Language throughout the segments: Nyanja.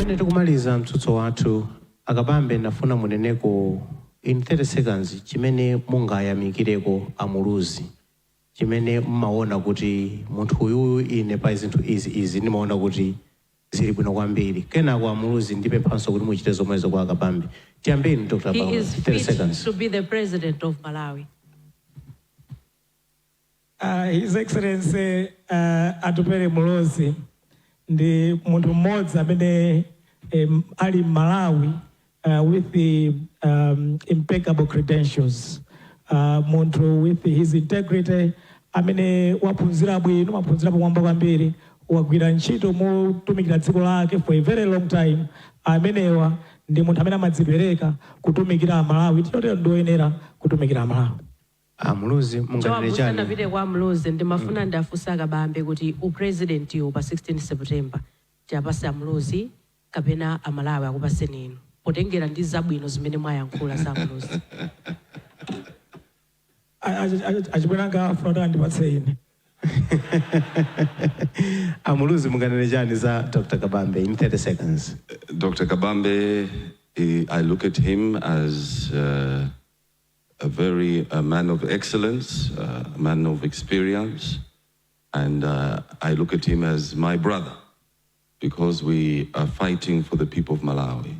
pamene tikumaliza mtsutso wathu akapambe nafuna muneneko in 30 seconds chimene mungayamikireko amuluzi chimene mmaona kuti munthu uyu ine pa zinthu izi ndimaona kuti zili bwino kwambiri kenako amuluzi ndipemphanso kuti muchite zomwezo kwa akapambe tiyambeni Dr. Bauer, 30 seconds. To be the president of Malawi. His Excellency Atupele Mulozi ndi munthu mmodzi amene ali Malawi with the impeccable credentials. Munthu with his integrity amene waphunzira bwino maphunzira pamwamba kwambiri wagwira ntchito motumikira dziko lake for a very long time. Amenewa ndi munthu amene amadzipereka kutumikira Malawi tiyotero ndoyenera kutumikira Malawi. Amuluzi munganenechani Vile kwa Muluzi ndimafuna ndafusa akapambe kuti upresident yo pa 16 September chapasa Muluzi kapena amalawi akupaseni inu potengera ndi zabwino zimene mwayankhula za Muluzi. Achibwenanga afuna ndipatse ine. Amuluzi munganenechani za Dr. Kabambe in 30 seconds. Dr. Kabambe, I look at him as a man of excellence, a man of experience, and I look at him as my brother because we are fighting for the people of Malawi.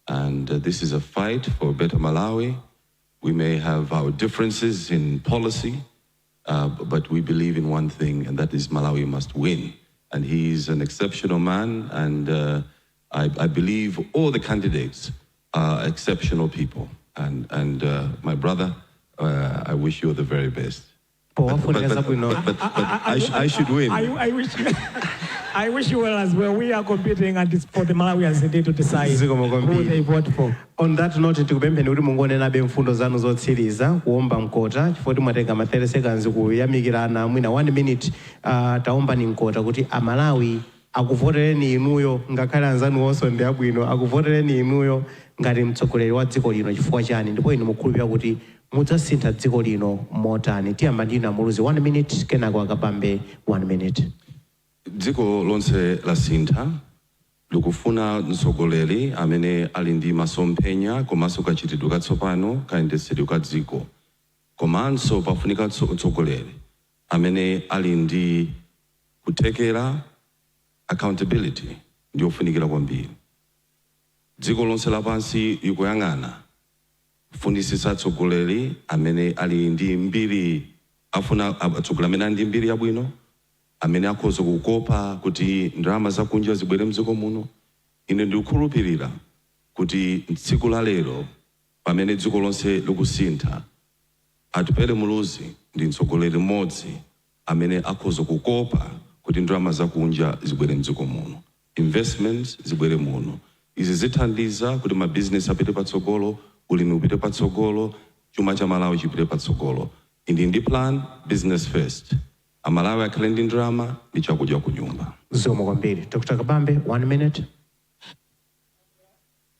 And this is a fight for a better Malawi. We may have our differences in policy, but we believe in one thing, and that is Malawi must win. And he is an exceptional man, and I believe all the candidates are exceptional people. And my brother, I wish you the very best. But I should win. I wish you well as well. We are competing and it's for the Malawians today to decide who they vote for. On that note, tikupempheni kuti mungonenabe mfundo zanu zotsiriza kuomba mkota chifukwa mwatenga ma 30 seconds kuyamikirana mwina 1 minute taomba ni mkota kuti amalawi akuvotereni inuyo ngakhale anzanu onso ndi abwino akuvotereni inuyo ngati mtsogoleri wa dziko lino chifukwa chani ndipo inu mukhulupirira kuti mudzasintha dziko lino motani. Tiyamba ndinu Amuluzi 1 minute kenako Akapambe 1 minute. Dziko lonse lasintha likufuna mtsogoleri amene ali ndi masomphenya komanso kachitidwe katsopano kayendetsedwe ka dziko komanso pafunika mtsogoleri amene ali ndi kutekera accountability ndi ofunikira kwambiri. Dziko lonse lapansi likuyang'ana kufunisisa atsogoleri amene ali ndi mbiri afuna atsogoleri amene ali ndi mbiri yabwino amene akhoza kukopa kuti ndalama zakunja zibwere mdziko muno. Ine ndikukhulupirira kuti tsiku la lero pamene dziko lonse likusintha Atupele Mulozi ndi mtsogoleri mmodzi amene akhoza kukopa kuti ndalama zakunja zibwere mdziko muno, investments zibwere muno. Izi zithandiza kuti ma business apite patsogolo, ulimi upite patsogolo, chuma cha Malawi chipite patsogolo. Indi ndi plan business first. Amalawi akhale ndi ndalama ndi chakudya ku nyumba. Zomwe kwambiri. Dr. Kabambe 1 minute.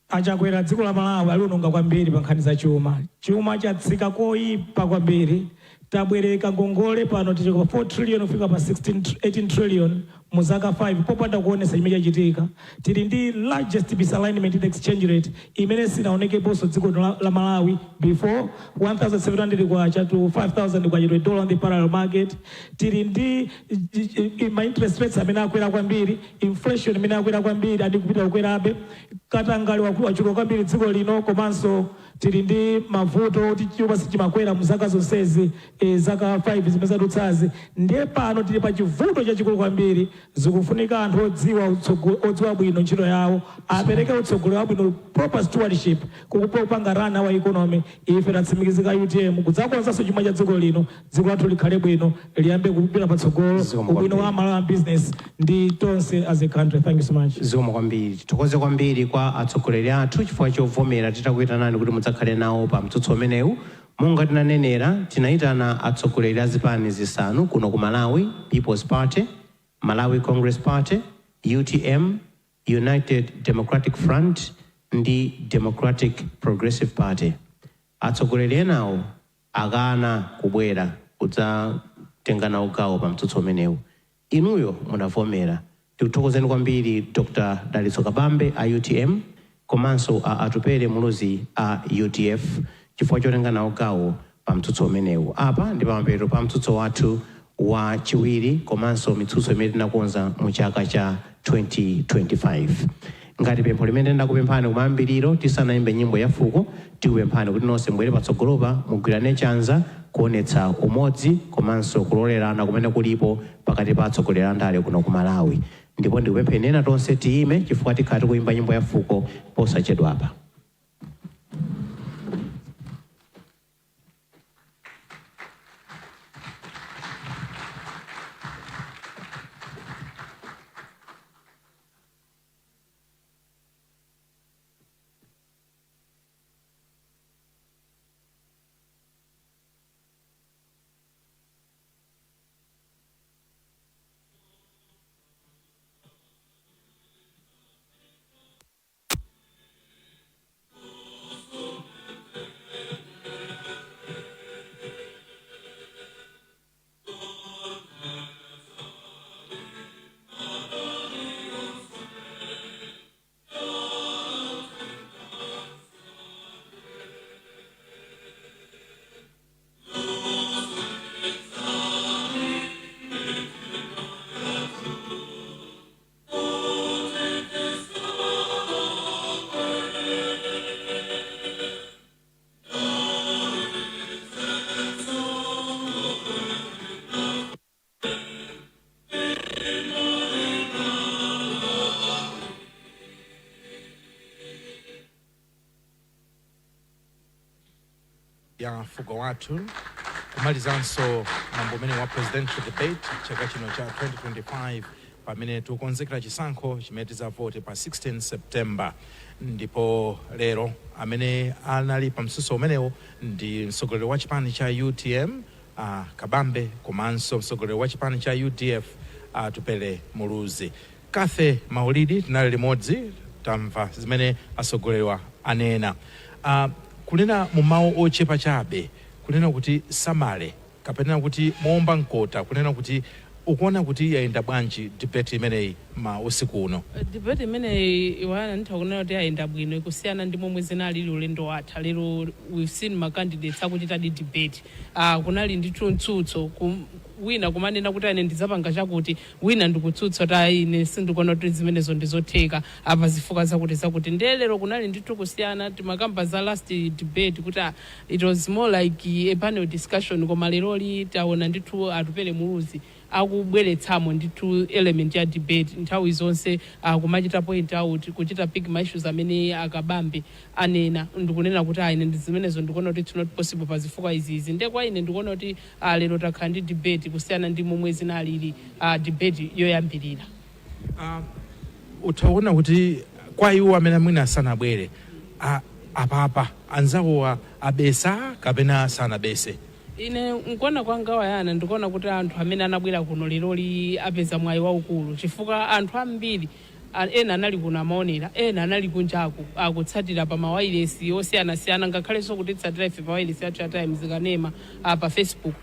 Achakwera dziko la Malawi aliononga kwambiri pa nkhani za chuma. Chuma chatsika koyipa kwambiri. Tabwereka ngongole pano tichoko 4 trillion kufika pa 18 trillion muzaka 5 popanda kuonesa chimene chachitika. Tili ndi largest misalignment in exchange rate imene sinaonekeponso dziko la Malawi before 1,700 kwacha to 5,000 kwacha to dollar on the parallel market. Tili ndi ma interest rates amene akwera kwambiri, inflation imene akwera kwambiri andi kupita kukwerabe. Katangali wachuluka kwambiri dziko lino komanso tili ndi mavuto kuti chuma sichimakwera muzaka zonsezi zaka 5 zimene zadutsazi. Ndiye pano tili pa chivuto chachikulu kwambiri. Zikufunika anthu odziwa bwino ntchito yawo apereke utsogoleri wabwino proper stewardship kupanga rana wa economy. Ife tatsimikizika UTM kudzakonzanso chuma cha dziko lino dziko lathu likhale bwino liyambe kupita patsogolo ubwino wa Malawi business ndi tonse as a country. Thank you so much. Zomwe kwambiri. Titokoze kwambiri kwa atsogoleri athu chifukwa chovomera titakuyitanani kuti mudzakhale nawo pa mtsutso umenewu. Monga tinanenera tinayitana atsogoleri a zipani zisanu kuno ku Malawi: People's Party, Malawi Congress Party, UTM, United Democratic Front ndi Democratic Progressive Party. Atsogoleri enawo akana kubwera kudzatenga nawo gawo pa mtsutso umenewu. Inuyo munavomera tikuthokozeni kwambiri Dr. Dalitso Kabambe a UTM komanso a Atupele Muluzi a UDF chifukwa chotenga nawo gawo pa mtsutso umenewu. Apa ndi pamapeto pa mtsutso wathu wa chiwiri komanso mitsutso imene tinakonza mu chaka cha 2025. Ngati pempho limene ndakupemphani kumayambiriro tisanayimbe nyimbo ya fuko, tikupemphani kuti nonse mbwere patsogolopa mugwirane chanza kuonetsa umodzi komanso kulolerana kumene kulipo pakati pa atsogoleri a ndale kuno ku Malawi. Ndipo ndikupempheni ena tonse tiyime chifukwa tikhala tikuyimba nyimbo ya fuko posachedwapa. ya fuko watu kumalizanso mambo umene wa presidential debate chaka chino cha 2025 pamene tikukonzekera chisankho chimene tidzavote pa 16 September. Ndipo lero amene anali pa msuso umenewo ndi mtsogoleri wa chipani cha UTM Kabambe komanso mtsogoleri wa chipani cha UDF Atupele Muluzi. Kathe Maulidi tinali limodzi tamva zimene atsogoleri anena. Kunena mumawu ochepa chabe, kunena kuti samale, kapena kuti momba nkota, kunena kuti ukuona kuti yaenda bwanji debate imeneyi ma usiku uno. Debate imeneyi iwana nitakunena kuti yaenda bwino kusiyana ndi momwe zinali ulendo watha. Lero we've seen ma candidates akuchita di debate. Kunali ndithu mtsutso wina kumanena kuti ane ndizapanga chakuti wina ndikutsutsa ta ine sindikuona kuti zimenezo ndizotheka apa zifuka zakuti ndelero kunali ndithu kusiyana timakamba za last debate kuti it was more like a panel discussion koma lero taona ndithu Atupele Muluzi akubweretsamo ndithu element ya debate nthawi zonse kumachita point out kuchita pick my issues amene Akabambe anena ndikunena kuti ine ndizimenezo ndikuona kuti it's not possible pa zifuka izizi ndekwa ine ndikuona kuti lero takhala ndi debate kusiyana ndi momwe zinalili debate yoyambirira. Utaona kuti kwa iwo amene mwina sanabwere apapa anzawo abesa kapena sanabese. Ine nkuona kwanga wayana ndikuona kuti anthu amene anabwera kuno lero apeza mwayi waukulu chifukwa anthu ambiri ena anali kuno amaonera ena anali kunjaku akutsatira pa mawayilesi osiyanasiyana ngakhalenso kuti tsatira ife pa mawayilesi athu ya Times kanema pa Facebook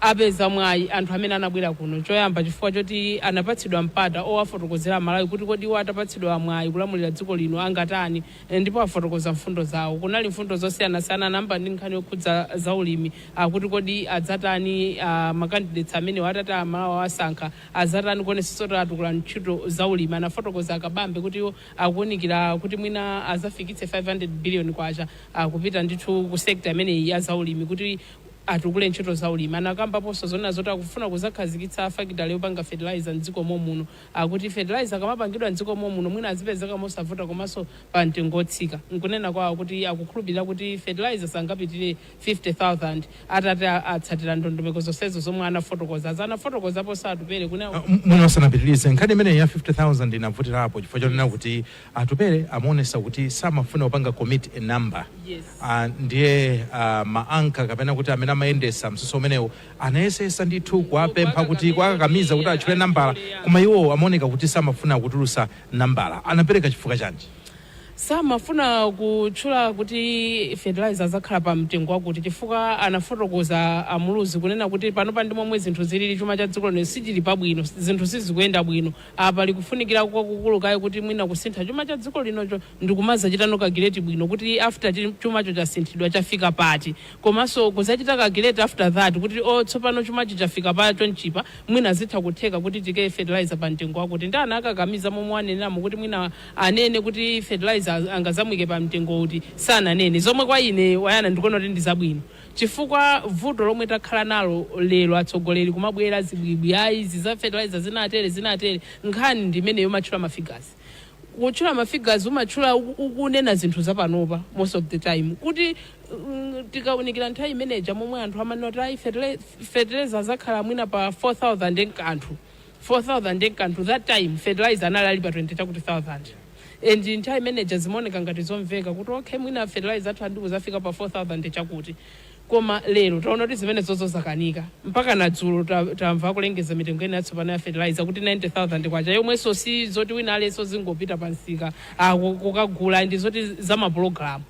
apeza mwayi anthu amene anabwera kuno choyamba chifukwa choti anapatsidwa mpata owafotokozera Malawi kuti kodi iwo atapatsidwa mwayi kulamulira dziko lino angatani ndipo afotokoza mfundo zawo. Kunali mfundo zosiyanasiyana namba ndi nkhani yokhudza zaulimi kuti kodi adzatani makandidates amene watata Malawi wasankha adzatani kuonetsetsa kuti atukula ntchito zaulimi. Anafotokoza Akabambe kuti iwo akuunikira kuti mwina azafikitse 500 billion kwacha kupita ndithu ku sector amene ya zaulimi kuti atukule ntchito zaulimi. Anakamba poso zona zoti akufuna kuzakhazikitsa fakitale yopanga fertilizer mdziko muno kuti fertilizer kamapangidwa mdziko muno mwina azipezeka mosavuta komanso pa mtengo otsika. Nkunena kwawo kuti akukhulupirira kuti fertilizer sangapitire 50,000 atati atsatira ndondomeko zonsezo zomwe anafotokoza. Anafotokoza poso Atupele kunena mwina wasanapitirize nkhani imene ya 50,000 inavutirapo chifukwa chonena kuti Atupele amaonesa kuti samafuna kupanga commit a number. Yes. Ndiye maanka kapena kuti amene amayendesa msuso umenewo anayesesa ndithu kuwapempha kuti kwakakamiza kuti achule nambala koma iwo amaoneka kuti samafuna kutulusa nambala. Anapereka chifukwa chanji? samafuna kutchula kuti fertilizer zakhala pa mtengo wakuti chifukwa anafotokoza amuluzi kunena kuti panopa ndi momwe zinthu zilili chuma cha dziko lino sichili pabwino, zinthu sizikuyenda bwino. Apa likufunikira kwakukulu kaye kuti mwina kusintha chuma cha dziko linocho ndikumaza chitano kagireti bwino kuti after chumacho chasinthidwa chafika pati, komanso kuzachita kagireti after that kuti tsopano chumacho chafika pacho nchipa mwina zitha kutheka kuti tike fertilizer pa mtengo wakuti ndi anakakamiza momwe anenamo kuti mwina anene kuti fertilizer angazamwike pa mtengo kuti sananene, zomwe kwa ine wayana ndikuona kuti ndi zabwino chifukwa vuto lomwe takhala nalo lero atsogoleri kumabwera zibwibwi izi za fertilizer zinatere nkhani ndimeneyo matchula mafigures. Kutchula mafigures umatchula ukunena zinthu zapanopa most of the time kuti tikaunikira nthawi imeneja momwe anthu amanota fertilizer zakhala mwina pa 4,000 enkanthu 4,000 enkanthu, that time fertilizer analali pa 20,000 and nthawi imeneja zimaoneka ngati zomveka kuti okay mwina fertilizer athu andi kuzafika pa 4,000 chakuti, koma lero taona kuti zimene zakanika mpaka nadzulo tamva kulengeza mitengo ina yatsopano ya fertilizer kuti 90,000 kwacha, yomwenso si zoti wina alenso zingopita pansika kukagula, ndi zoti za mapulogalamu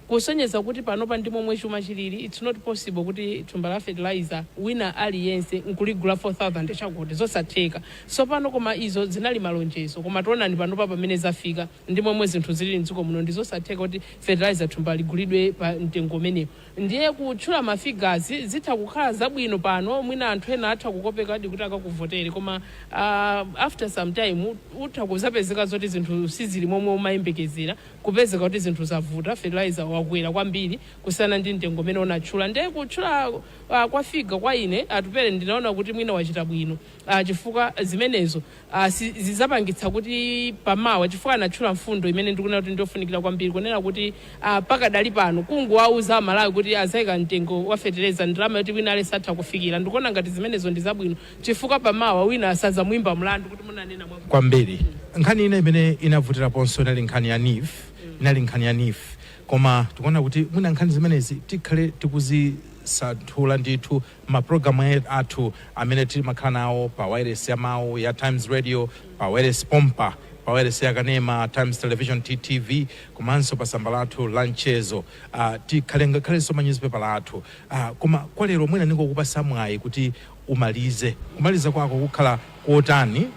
kusonyeza kuti panopa ndi momwe chuma chilili it's not possible kuti thumba la fertilizer wina aliyense nkuligula 4,000 chakuti, zosatheka. So pano koma izo zinali malonjezo, koma tionani panopa pamene zafika ndi momwe zinthu zilili mdziko muno ndi zosatheka kuti fertilizer thumba ligulidwe pa mtengo umenewo. Ndiye kutchula mafigures zitha kukhala zabwino pano, mwina anthu ena atha kukopeka kuti akakuvotere, koma after some time utha kuzapezeka zoti zinthu sizili momwe umayembekezera, kupezeka kuti zinthu zavuta, fertilizer wakwera kwambiri kusana ndi mtengo umene unatchula. Ndiye kutchula kwa figa kwa ine atupere ndinaona kuti mwina wachita bwino chifukwa zimenezo zizapangitsa kuti pamawa, chifukwa anatchula mfundo imene ndikuona kuti ndofunikira kwambiri kunena kuti pakadali pano kunguwauza Malawi kuti azayika mtengo wa fertilizer ndalama yoti wina ale satha kufikira. Ndikuona ngati zimenezo ndi zabwino chifukwa pamawa wina asaza mwimba mlandu kuti munanena kwambiri. Nkhani ina imene inavutira ponso inali nkhani ya NIF, koma tikuona kuti mwina nkhani zimenezi tikhale tikuzisanthula ndithu maprogramu athu amene timakhala nawo pa wireless ya mawu ya Times Radio, pa wireless Pompa, pa wireless ya Kanema, Times Television TTV, komanso pa samba lathu la mchezo tikhale ngakhalenso manyuzipepa lathu. Koma kwa lero mwina ndingokupasa mwayi kuti kumaliza kwako kukhala kotani.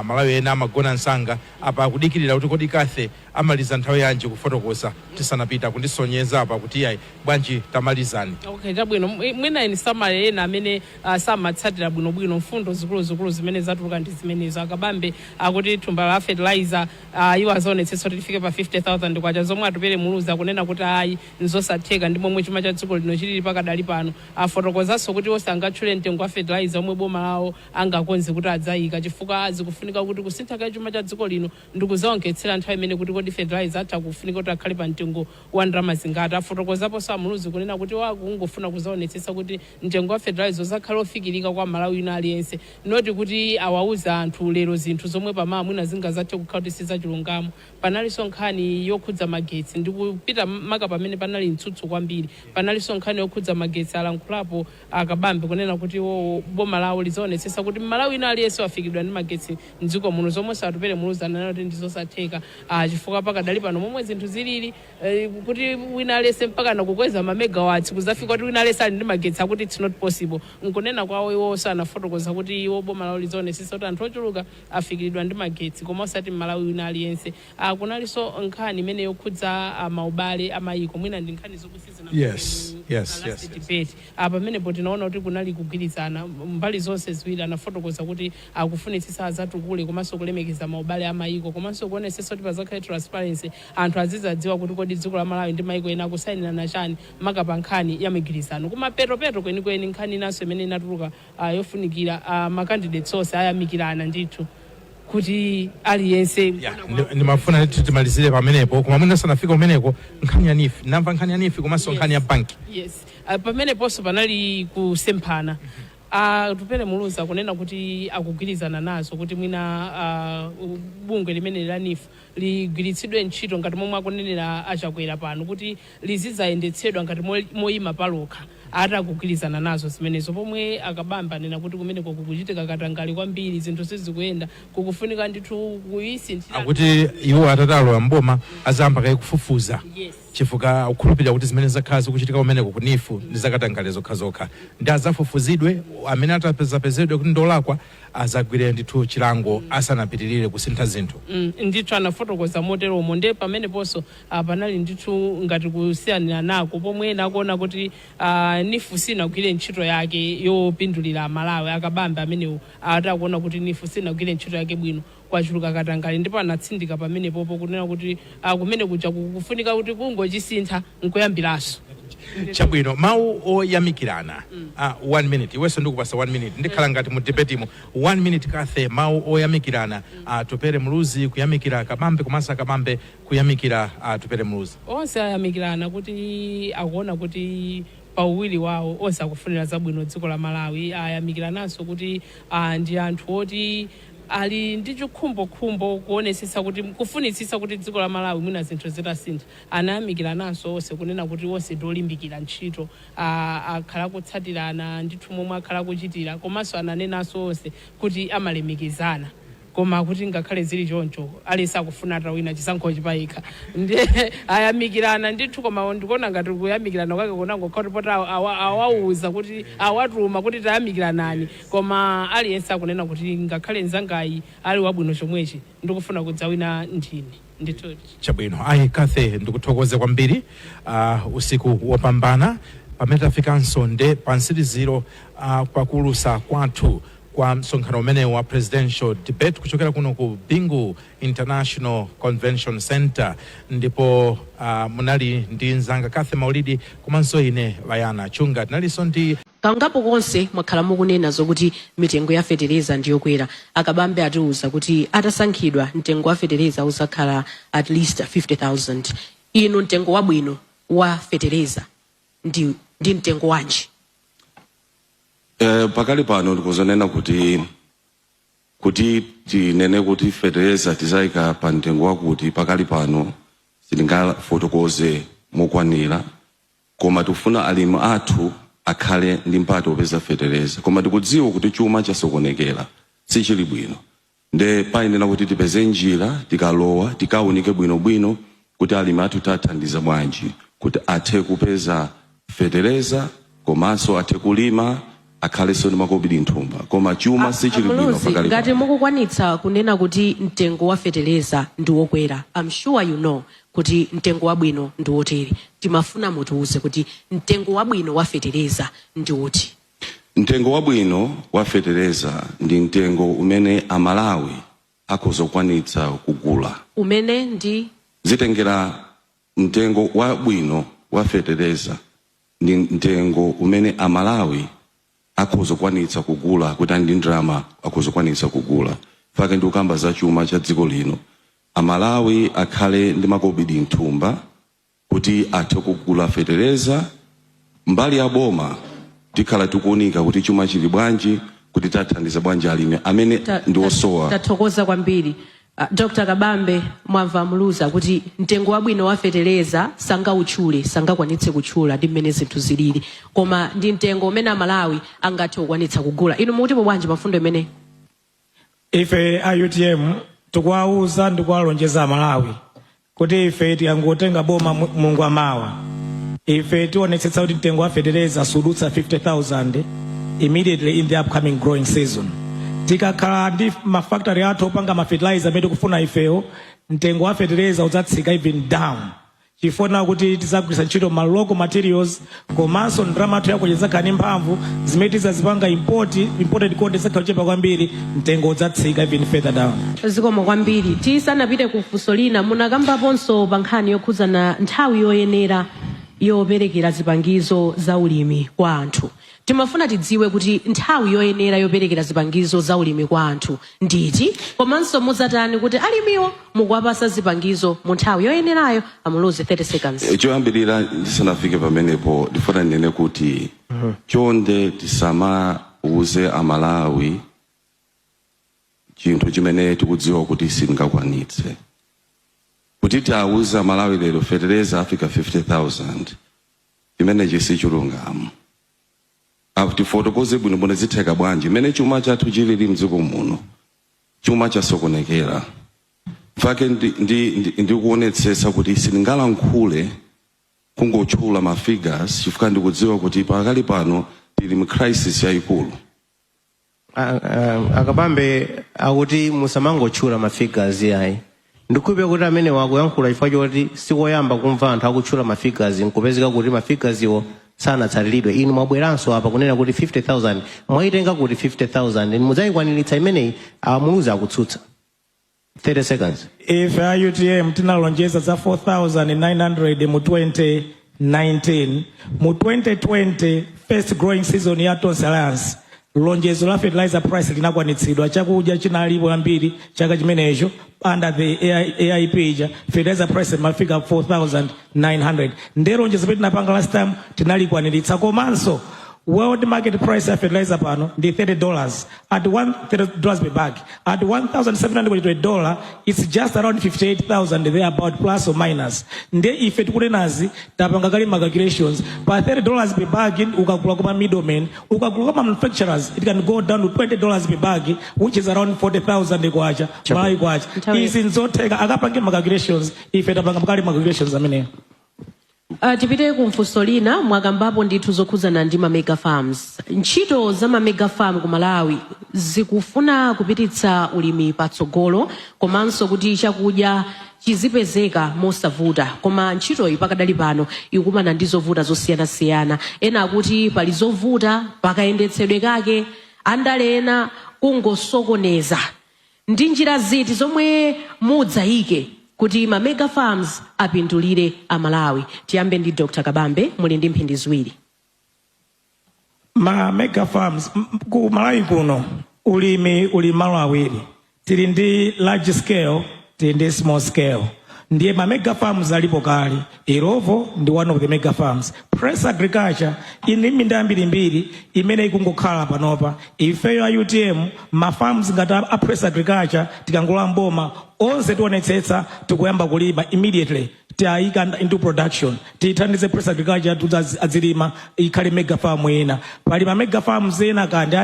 Malawi ena amagona nsanga apa kudikirira kuti kodi Kathe amaliza nthawi yanji kufotokoza tisanapita kundisonyeza apa kuti ayi bwanji tamalizani. Okay, tabwino mwina ni samale ena amene samatsatira bwinobwino mfundo zikulu zimene zatuluka ndi zimenezo akabambe akuti thumba la fertilizer iwo azaonetsetsa kuti tifike pa 50,000 kwacha, zomwe atupere muluza kunena kuti ayi nzosatheka ndi momwe chuma cha dziko lino chilili pakadali pano. Afotokozanso kuti osangatchule mtengo wa fertilizer omwe boma lawo angakonze kuti adzayika chifukwa zikufunika kuti kusintha kwa chuma cha dziko lino ndikuzaonetsera nthawi imene kuti kodi fertilizer atha kufunika kuti akhale pa mtengo wa ndalama zingati. Afotokozapo samuluzi kunena kuti wakungofuna kuzaonetsetsa kuti mtengo wa fertilizer zakhala ofikirika kwa Malawi ina aliyense, noti kuti awauza anthu lero zinthu zomwe pamawa mwina zingazathe kukhala kuti sizachilungamo. Panalinso nkhani yokhudza magetsi, ndikupita maka pamene panali mtsutsu kwambiri. Panalinso nkhani yokhudza magetsi alankhulapo akabambe kunena kuti boma lawo lizaonetsetsa kuti Malawi ina aliyense wafikidwa ndi magetsi mdziko muno, zomwe satupere muluza nana kuti ndizosatheka chifukwa pakadali pano momwe zinthu zilili kuti wina alese mpaka nakukweza mamegawatts kuzafika kuti wina alese ali ndi magetsi akuti it's not possible. Nkunena kwawo iwo sanafotokoza kuti iwo boma lawo lizaonetsetsa kuti anthu ochuluka afikiridwa ndi magetsi koma osati Malawi wina aliyense. Kunalinso nkhani imene yokhudza maubale amayiko, mwina ndi nkhani zokusizana yes. debate pamenepo tinaona kuti kunali kugwirizana mbali zonse ziwiri. Anafotokoza kuti akufunitsitsa azatukule komanso kulemekeza maubale amayiko komanso kuonetsetsa kuti pazakhale transparency, anthu azizadziwa kuti kodi dziko la Malawi ndi mayiko ena kusayinira na chani maka pa nkhani ya migwirizano. Kuma petro kwenikweni nkhani inanso imene inatuluka yofunikira makandidates onse ayamikirana ndithu kuti aliyense ndimafuna timalizire pamenepo, koma mwina sanafika umeneko nkhani ya NIF, namva nkhani ya NIF komanso nkhani ya banki. Yes, pameneponso panali kusemphana Tupere Muluza kunena kuti akugwirizana nazo kuti mwina bungwe limene la NIF ligwiritsidwe ntchito ngati momwe akunenera achakwera pano kuti lizizayendetsedwa ngati moyima palokha atakugwirizana nazo zimenezo pomwe akabamba nena kuti kumeneko kukuchitika katangale kwambiri zinthu sizikuyenda kukufunika ndithu kuyisinthira akuti iwo atatalo mboma azamba kai kufufuza chifukwa ukhulupirira kuti zimene zakhala zikuchitika kumeneko ku NIF ndi zakatangale zokhazokha ndi azafufuzidwe amene atapezapezedwe kuti ndolakwa azagwire ndithu chilango asanapitirire kusintha zinthu ndithu anafotokoza moteromo nde pameneponso panali ndithu ngati kusiyanira nako pomwe nakuona kuti NIF sinagwire ntchito yake yopindulira Malawi akabambe amenewo atakuona kuti NIF sinagwire ntchito yake bwino kwachuluka katangale ndipo anatsindika pamenepopo kunena kuti kumene kuja kufunika kuti kungochisintha nkuyambiraso chabwino mawu oyamikirana 1 minute iwenso ndikupasa 1 minute ndikhala ngati mu debate 1 minute Kathe mawu oyamikirana Tupere Muluzi kuyamikira Kabambe komanso Kabambe kuyamikira Tupere Muluzi onse ayamikirana kuti akuona kuti pauwiri wawo onse akufunira zabwino dziko la Malawi ayamikirananso kuti ndi anthu oti ali ndi chikhumbo kuonesesa kuti kufunitsisa kuti dziko la Malawi mwina zinthu zitasintha anayamikirananso onse kunena kuti onse ndolimbikira ntchito akhala kutsatirana ndithu momwe akhala kuchitira komanso ananenanso onse kuti amalemikizana koma kuti ngakhale zili choncho alesi akufuna atawina chisankho chipayika ndi ayamikirana ndithu koma ndikuona ngati kuyamikirana kwake kunango khotipota awauza kuti awatuma kuti tayamikiranani koma aliyense akunena kuti ngakhale nzangayi ali wabwino chomwechi ndikufuna kudzawina ndine ndithu chabwino ayi Kathe ndikuthokoze kwambiri usiku wopambana pamene tafikanso nde pansiriziro kwakulusa kwathu kwa msonkhano umene wa presidential debate kuchokera kuno ku Bingu International Convention Center ndipo munali ndi nzanga Kathe Maulidi komanso ine Vayana Chunga tinalinso ndi kangapo konse mwakhala mukunena zokuti mitengo ya fetereza ndiyokwera akabambe atiuza kuti atasankhidwa mtengo wa fetereza uzakhala at least 50,000 inu mtengo wabwino wa fetereza ndi mtengo wanji pakali pano ndikuzonena kuti tinene kuti fetereza tizayika pa mtengo wakuti pakali pano sitingafotokoze mokwanira koma tifuna alimi athu akhale ndi mpata opeza fetereza koma tikudziwa kuti chuma chasokonekera sichili bwino nde payenera kuti tipeze njira tikalowa tikaunike bwinobwino kuti alimi athu tathandiza bwanji kuti athe kupeza fetereza komanso athe kulima akhale soni makobidi nthumba koma chuma sichili bwino pakali ngati mukukwanitsa kunena kuti mtengo wa fetereza ndi wokwera I'm sure you know kuti mtengo wabwino ndi wotere timafuna mutiuze kuti mtengo wabwino wa fetereza ndi woti mtengo wabwino wa fetereza ndi mtengo umene Amalawi akuzokwanitsa kugula umene ndi zitengera mtengo wabwino wa fetereza ndi mtengo umene Amalawi akuzokwanitsa kugula kuti ndi ndalama akuzokwanitsa kugula fake ndi ukamba za chuma cha dziko lino Amalawi akhale ndi makobidi nthumba kuti athe kugula fetereza mbali ya boma tikhala tikuunika kuti chuma chili bwanji kuti tathandiza bwanji alimi amene ndi osowa tathokoza kwambiri Dr. Kabambe mwamva Muluza kuti mtengo wabwino wa fetereza sangakwanitse kutchula ndi mmene zinthu zilili koma ndi mtengo umene Amalawi angathe kukwanitsa kugula inu mutipo bwanji mafundo imene ife a UTM tikuwauza ndi kuwalonjeza Amalawi kuti ife tiyangotenga boma Mulungu amawa ife tionetsetsa kuti mtengo wa fetereza sudutsa 50,000 immediately in the upcoming growing season tikakhala ndi mafactory athu opanga fertilizer amene tikufuna ifeyo mtengo wa fetereza udzatsika even down chifukwa kuti tizagwiritsa ntchito ma local materials komanso ndalama athu yako idzakhala ndi mphamvu zimene tizazipanga imported code idzakhala yochepa kwambiri mtengo udzatsika even further down zikomo kwambiri tisanapite ku funso lina munakambaponso pa nkhani yokhudzana nthawi yoyenera yoperekera zipangizo za ulimi kwa anthu timafuna tidziwe kuti nthawi yoyenera yoperekera zipangizo za ulimi kwa anthu nditi komanso mudzatani kuti alimiwo mukuwapasa zipangizo mu nthawi yoyenerayo Amuluzi 30 seconds choyambirira ndisanafike pamenepo ndifuna ndinene kuti chonde tisama uze amalawi chinthu chimene tikudziwa kuti singakwanitse kuti tiawuze amalawi lero fetereza afika 50,000 chimene chisi chilungamo tifotokoze bwino zitheka bwanji imene chuma chathu chilili mdziko muno chuma chasokonekera fake ndikuonetsetsa kuti sindingalankhule kungotchula ma figures chifukwa ndikudziwa kuti pakali pano tili mu crisis yayikulu. Akabambe akuti musamangotchula ma figures yayi ndikupe kuti amene wakuyankhula chifukwa choti sikoyamba kumva anthu akutchula ma figures nkupezeka kuti ma figures iwo sanatsatiridwe. Inu mwabweranso apa kunena kuti 50,000 mwaitenga kuti 50,000 mudzayikwaniritsa imeneyi muluzi akutsutsa. 30 seconds. Ife UTM tinalonjeza za 4,900 mu 2019 mu 2020 first growing season ya Tonse Alliance lonjezo la fertilizer price linakwanitsidwa chakudya chinalipo ambiri chaka chimenecho under the AIP fertilizer price mafika 4,900 ndero lonjezo pete napanga last time tinalikwaniritsa komanso world market price ya fertilizer pano ndi $30 at $30 per bag at $1,700 it's just around 58,000 there about plus or minus nde ife tikulenazi tapanga kali calculations pa $30 per bag ukagula kwa middlemen ukagula kwa manufacturers it can go down to $20 per bag which is around 40,000 kwacha malai kwacha izi nzoteka akapanga calculations ife tapanga kali calculations amene. Tipite kumfunso lina mwakambapo ndithu zokhuzana ndi ma mega farms. Ntchito za ma mega farm ku Malawi zikufuna kupititsa ulimi patsogolo komanso kuti chakudya chizipezeka mosavuta koma ntchitoyi pakadali pano ikumana ndi zovuta zosiyanasiyana. Ena akuti pali zovuta pakayendetsedwe kake andale ena kungosokoneza. Ndi njira ziti zomwe mudzayike kuti ma mega farms apindulire amalawi? Tiyambe ndi Dr. Kabambe, muli ndi mphindi ziwiri. Ma mega farms ku Malawi kuno uli malo awiri, tili ndi large scale tili ndi small scale. Ndiye ma mega farms alipo kali. Irovo ndi one of the mega farms. Press agriculture ili minda mbiri imene ikungokhala panopa. Ifeyo ya UTM ma farms ngata a press agriculture tikangola mboma onse tionetsetsa tikuyamba kulima immediately tiayika into production tithandize press agriculture azilima ikhale mega farm ina. Pali ma mega farms ena kandi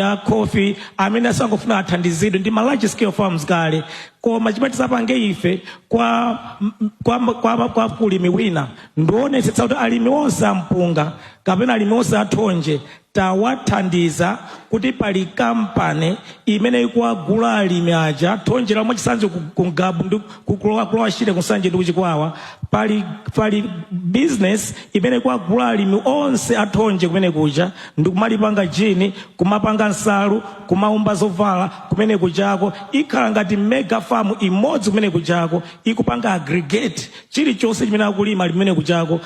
a coffee amene asangofuna athandizidwe ndi ma large scale farms kale koma chimatisapange ife kwa kulimi wina ndionetsetsa kuti alimi onse ampunga kapena alimi onse athonje tawathandiza kuti pali kampani imene ikuagula alimi aja thonje la mwachisanzo kungabu ndi kukulowa chire kusanje ndi kuchikwawa pali business imene ikuagula alimi onse athonje kumene kuja ndi kumalipanga jini kumapanga nsalu kumaumba zovala kumene kujako ikhala ngati mega farm imodzi kumene kujako ikupanga aggregate chilichonse chimene akulima limene kujako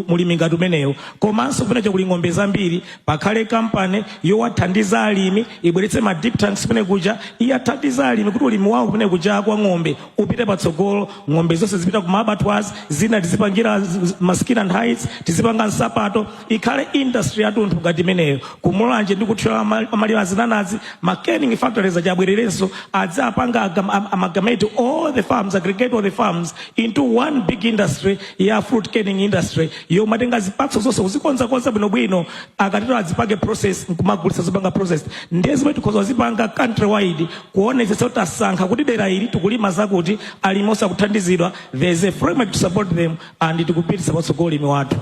mulimi ngati umeneyo komanso kumene kuli ng'ombe zambiri pakhale kampani yowathandiza alimi ibweretse ma deep tanks kumene kuja iyathandiza alimi kuti ulimi wawo kumene kuja kwa ng'ombe upite patsogolo ng'ombe zonse zipita ku abattoirs zina tizipangira ma skin and hides tizipanga nsapato ikhale industry yatunthu ngati imeneyo kumulanje ndi kuthyola amalima zinanazi ma canning factories achabwererenso adzapanga amalgamate all the farms aggregate all the farms into one big industry ya fruit canning industry yomatenga zipatso zonse kuzikonza bwinobwino akatero azipange process nkumagulisa zipanga process ndiye zimene tikhoza zipanga country wide kuonetsetsa kuti asankha kuti dera ili tikulima zakuti alimi osakuthandizidwa there's a framework to support them and tikupitisa patsogolo ulimi wathu.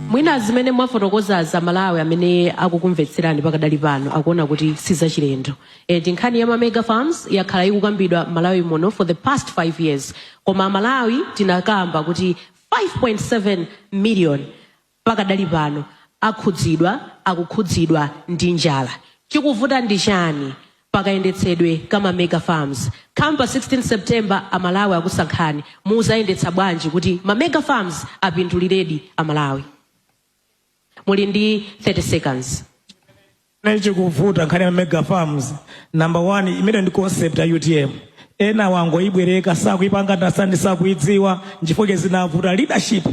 Mwina zimene mwafotokoza za Malawi amene akukumvetserani pakadali pano akuona kuti sizachilendo. Nkhani ya ma mega farms yakhala ikukambidwa Malawi muno for the past 5 years. Koma Malawi tinakamba kuti 5.7 million pakadali pano akukhudzidwa ndi njala. Chikuvuta ndi chani pakayendetsedwe kama mega farms? Kamba 16 September amalawi akusankhani muzayendetsa bwanji kuti ma mega farms apinduliredi amalawi? Muli ndi 30 seconds. Nechi kuvuta nkhani ya mega farms number 1 imene ndi concept ya UTM ena wango ibwereka sakuipanga ndasandi sakuidziwa njifoke zinavuta leadership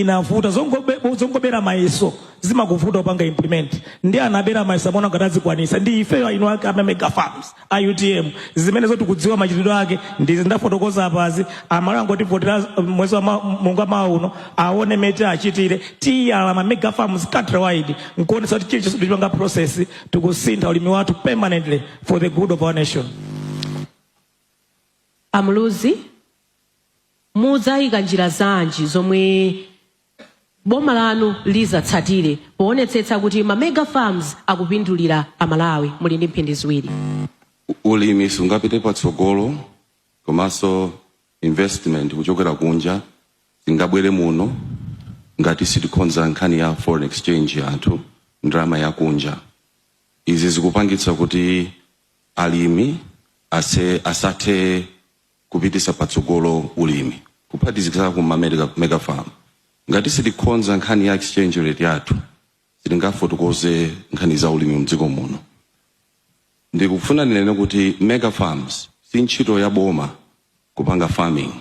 inavuta zongobera mayeso zimakuvuta upanga implement ndi anabera mayeso amona ngatazikwanisa ndi ifeyo ino ake ama mega farms a UTM zimene zoti kudziwa machitidwe ake ndi ndafotokoza apazi amalango tivotera mwezi wa munga mauno aone mete achitire tiyala ma mega farms countrywide nkuonesa kuti chili chisudipanga process tikusintha ulimi wathu permanently for the good of our nation. Amuluzi mudzayika njira zanji zomwe boma lanu lizatsatire poonetsetsa kuti ma mega farms akupindulira amalawi muli ndi mphindi ziwiri. Ulimi sungapite patsogolo komanso investment kuchokera kunja singabwere muno ngati sitikonza nkhani ya foreign exchange yathu ndalama ya kunja. Izi zikupangitsa kuti alimi asathe kupitisa patsogolo ulimi kuphatikizira ku mega farm. Ngati sitikonza nkhani ya exchange rate yathu sitingafotokoze nkhani za ulimi mdziko muno. Ndikufuna ninene kuti mega farms si ntchito ya boma kupanga farming.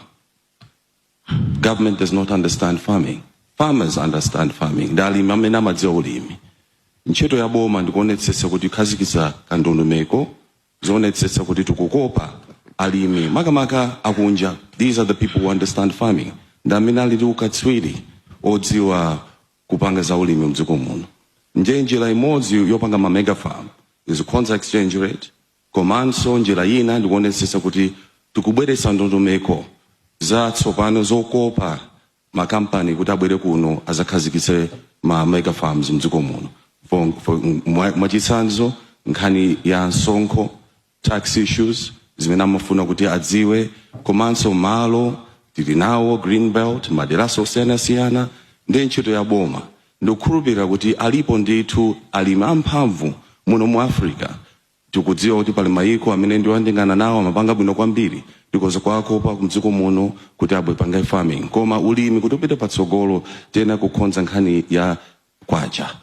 Government does not understand farming. Farmers understand farming. Ndalimi amene amadziwa ulimi. Ntchito ya boma ndikuonetsetsa kuti khazikitsa kandondomeko zoonetsetsa kuti tikukopa alimi makamaka akunja. These are the people who understand farming. Ndamene ali ndi ukatswiri odziwa kupanga za ulimi mdziko muno. Njira imodzi yopanga ma mega farm izikonza exchange rate komanso njira ina ndikuonetsetsa kuti tikubweretsa ndondomeko zatsopano zokopa makampani kuti abwere kuno azakhazikitse ma mega farms mdziko muno. Mwachitsanzo nkhani ya msonkho tax issues zimene amafuna kuti adziwe komanso malo tili nawo green belt maderaso osiyanasiyana ndi ntchito ya boma ndikukhulupirira kuti alipo ndithu alimi amphamvu muno mu Africa. Tikudziwa kuti pali mayiko amene ndiwo andingana nawo amapanga bwino kwambiri ndikoza kwakopa kumdziko muno kuti abwe panga farming koma ulimi kuti upite patsogolo tena kukonza nkhani ya kwacha.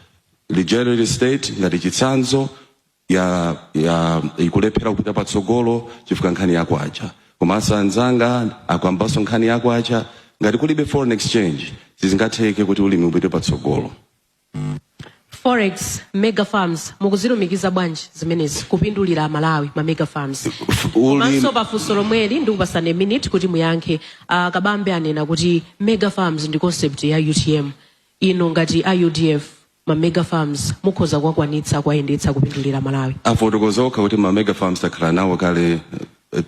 Nigeria state ngati chitsanzo ya ikulephera kupita patsogolo chifukwa nkhani ya kwacha. Komanso anzanga akwambaso nkhani ya kwacha ngati kulibe foreign exchange sizingatheke kuti ulimi upite patsogolo. Forex mega farms mukuzilumikiza bwanji zimenezi kupindulira amalawi ma mega farms. Komanso pafunso lomweli ndikupasani minute kuti muyankhe. Kabambe anena kuti mega farms ndi concept ya UTM ino ngati IUDF ma mega farms mukhoza kwakwanitsa kwayendetsa kupindulira malawi. Afotokozoka kuti ma mega farms takhala nawo kale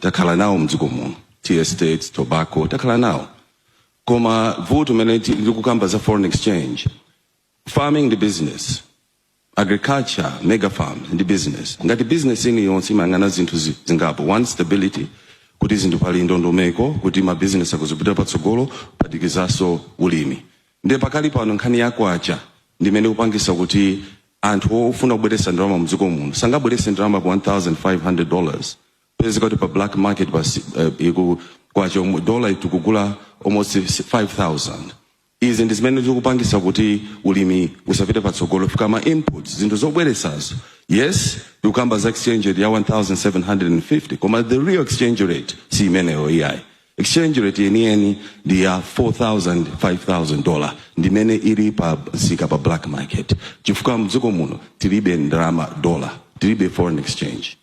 takhala nawo mdziko muno. Tea estates, tobacco takhala nawo. Koma vuto mene likukamba za foreign exchange. Farming the business, agriculture, mega farms the business. Ngati business ini yonse imangana zinthu zingapo. One, stability, kuti zinthu pali ndondomeko, kuti ma business akuzipita patsogolo, patikizaso ulimi. Nde pakali pano nkhani ya kwacha ndimene kupangisa kuti anthu ofuna kubweretsa ndalama mdziko muno sangabweretse ndalama pa $1,500. Pezi kuti pa black market kwacha dollar itukugula almost 5,000. Izi ndi zimene tikupangisa kuti ulimi usapite patsogolo fika ma inputs zinthu zobweretsazo. Yes, tikukamba za exchange rate ya 1,750 koma the real exchange rate si imeneyo iyayi. Exchange rate yenieni ndi ya $4,000, $5,000 ndimene ili pa sika pa black market. Chifukwa mdziko muno tilibe ndalama dollar, tilibe foreign exchange.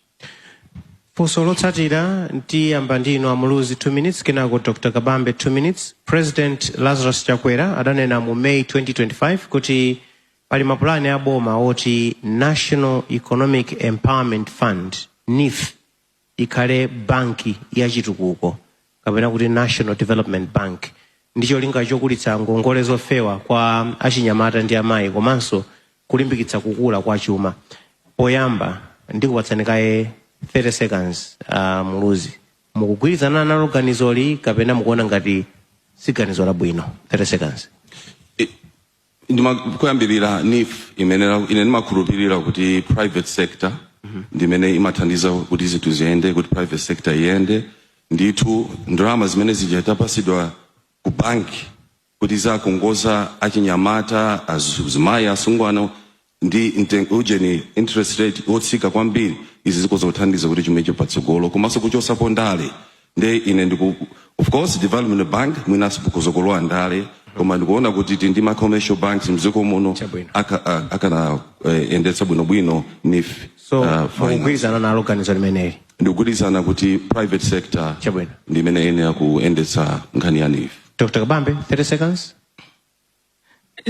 Funso lotsatira ndiyamba ndino Amuluzi 2 minutes kenako Dr. Kabambe 2 minutes. President Lazarus Chakwera adanena mu May 2025 kuti pali mapulani a boma oti National Economic Empowerment Fund NEF ikhale banki ya chitukuko kapena kuti National Development Bank ndicho linga chokulitsa ngongole zofewa kwa achinyamata ndi amayi komanso kulimbikitsa kukula kwa chuma. Poyamba ndikupatsani kaye 30 seconds. Muluzi mukugwirizana nalo ganizoli kapena mukuona ngati si ganizo labwino? 30 seconds. Kuyambirira NEF ine ndimakhulupirira kuti private sector ndimene imathandiza kuti zinthu ziyende, kuti private sector iyende. Ndithu ndalama zimene zijatapasidwa ku banki kuti zakongoza achinyamata azimayi asungwano ndi ujeni interest rate otsika kwambiri. Izi zikoza kuthandiza kuti chumecho patsogolo komanso kuchosapo ndale. Nde ine ndiku of course development bank mwinaso kuzokolowa ndale koma ndikuona kuti tindi ma commercial banks mdziko muno Chabwino. akana endetsa bwinobwino NIF. So mukugwirizana nalo ganizo limeneli. Ndikugwirizana kuti private sector Chabwino. ndimene ene kuendetsa nkhani ya NIF. Dr. Kabambe, 30 seconds.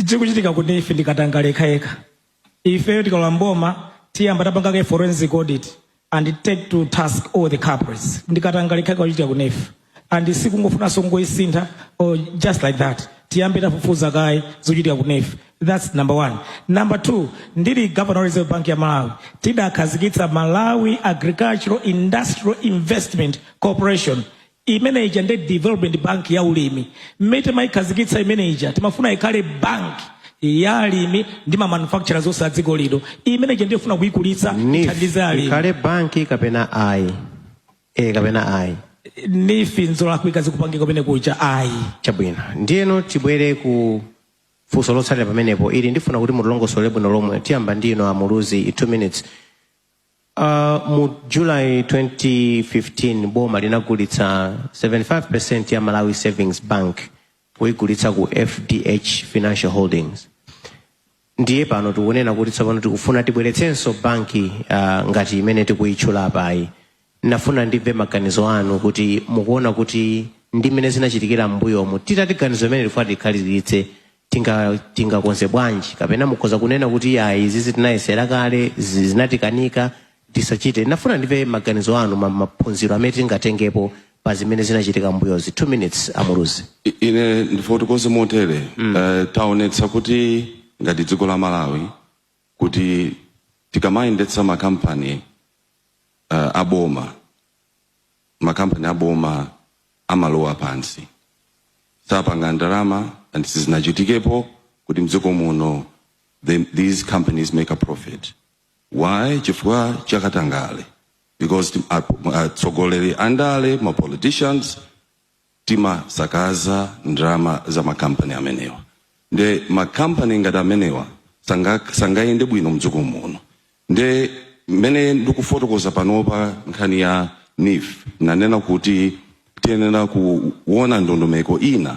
chikuchitika kuti ife ndikatanga lekha ife tikalamboma tiyamba tapangaka forensic audit and take to task all the culprits ndikatanga lekha kuchitika kuti ife and sikungofuna songoisintha or just like that tiyambe tafufuza kai zochitika kuti ife. That's number 1. Number 2, ndili Governor Reserve Bank ya Malawi tidakhazikitsa Malawi Agricultural Industrial Investment Corporation imeneja ndi development bank ya ulimi mmete maikhazikitsa imeneja timafuna ikhale bank ya alimi ndi ma manufacturers osa dziko lino imeneja ndifuna kuikulitsa ithandiza alimi ikhale banki kapena ayi kapena ayi nifi nzola kuikazi kupangika pamene kucha ayi. Chabwino ndiyeno tibwere ku funso lotsatira pamenepo ili ndifuna kuti mulongosole bwino lomwe tiyamba ndino amuluzi 2 minutes. Mu July 2015 boma linagulitsa 75% ya Malawi Savings Bank kuigulitsa ku FDH Financial Holdings. Ndiye pano tikunena kuti tsopano tikufuna tibweretsenso banki ngati imene tikuyitchula apayi. Nafuna ndimve maganizo anu kuti mukuona kuti ndi mmene zinachitikira m'mbuyomu titati ganizo imene lifuna tikhaliritse tingakonze bwanji kapena mukhoza kunena kuti ayi izi tinayesera kale zinatikanika tisachite. Nafuna ndimve maganizo anu maphunziro amene tingatengepo pa zimene zinachitika m'mbuyozi. 2 minutes amuluzi. Ine ndifotokoze motere taonetsa kuti ngati dziko la Malawi kuti tikamayendetsa makampani aboma amalowa pansi sapanga ndalama and sizinachitikepo kuti mdziko muno these companies make a profit. Why? Chifukwa chakatangale. Because atsogoleri andale ma politicians tima sakaza ndalama za makampani amenewa. Nde makampani ngati amenewa sangaende bwino mdziko muno. Nde mene ndikufotokoza panopa nkhani ya NIF nanena kuti tiyenera kuona ndondomeko ina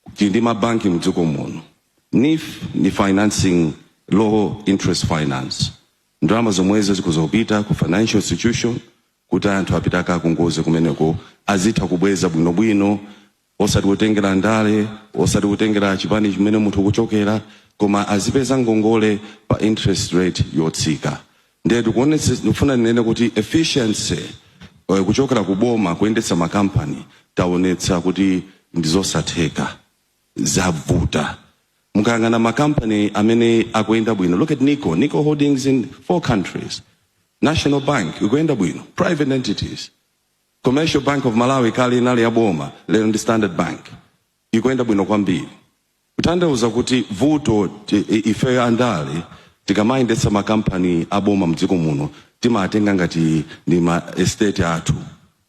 kuti ndi mabanki mdziko muno. NIF ni financing low interest finance. Ndalama zomwezo zikuzopita ku financial institution kuti anthu apitaka kungozi kumeneko azitha kubweza bwinobwino osati kutengera ndale osati kutengera chipani chimene munthu kuchokera koma azipeza ngongole pa interest rate yotsika. Ndiye tikuonetsa ndifuna ninene kuti efficiency kuchokera kuboma kuendetsa makampani taonetsa kuti ndizosatheka zavuta. Mukangana makampani amene akuenda bwino. Look at Nico Holdings in 4 countries. National Bank ikuenda bwino. Private entities. Commercial Bank of Malawi kali inali aboma lero ndi Standard Bank ikuenda bwino kwambiri. Kutanthauza kuti vuto ife andale tikamayendetsa makampani aboma mdziko muno timatenga ngati ndi ma estate athu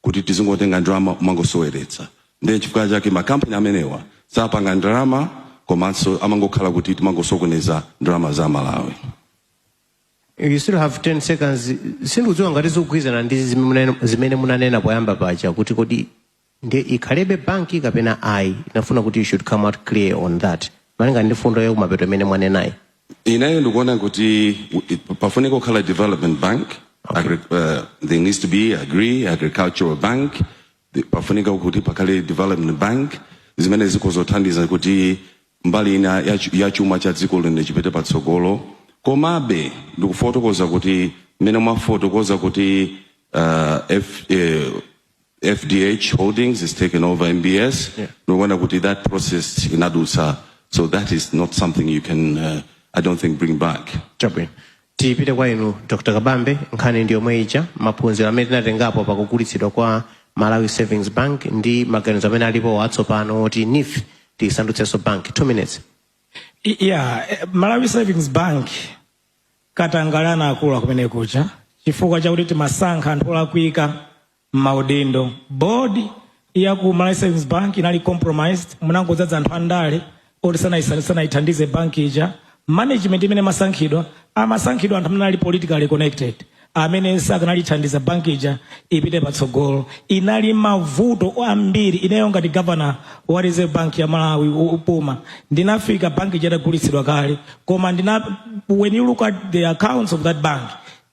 kuti tizingotenga ndalama mangosoweretsa. Ndiye chifukwa chake makampani amenewa sapanga ndalama komanso amangokhala kuti timangosokoneza ndalama za Malawi. You still have 10 seconds. Sindikudziwa ngati zikugwirizana ndi zimene munanena poyamba paja kuti kodi ndi ikhalebe banki kapena ayi. Nafuna kuti you should come out clear on that. Malinga ndi fundo yo kumapeto imene mwanenayi. Inayo ndikuona kuti pafunika kukhala development bank. Okay. There needs to be agricultural bank. Pafunika kuti pakhale development bank. Zimene zikozothandiza kuti mbali ina ya chuma cha dziko lino chipite patsogolo. Komabe ndikufotokoza kuti mene mwafotokoza kuti FDH Holdings is taken over MBS. Ndikuona kuti that process inadutsa. So that is not something you can I don't think bring back. Chabwino. Tipite kwa inu Dr. Kabambe nkhani ndiyo mweija maphunziro amene tinatengapo pakugulitsidwa kwa Malawi Savings Bank ndi maganizo amene alipo watsopano oti NIF tisandutsenso bank. 2 minutes. Yeah, Malawi Savings Bank katangalana akula kumene kucha chifukwa chakuti timasankha anthu olakwika maudindo. Board ya ku Malawi Savings Bank inali compromised munangodzaza anthu andale oti sana ithandize bank ija. Management imene amasankhidwa anthu amene ali politically connected amene sakanalithandiza banki ija ipite patsogolo. Inali mavuto ambiri ineyo ngati governor wa Reserve Bank ya Malawi upuma ndinafika banki ija itagulitsidwa kale, koma when you look at the accounts of that bank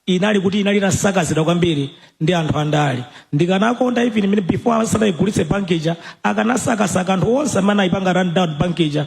inali kuti inali itasakazidwa kwambiri ndi anthu andale. Ndikanakonda even before asanayigulitse banki ija akanasakasaka anthu onse amene ayipanga run down banki ija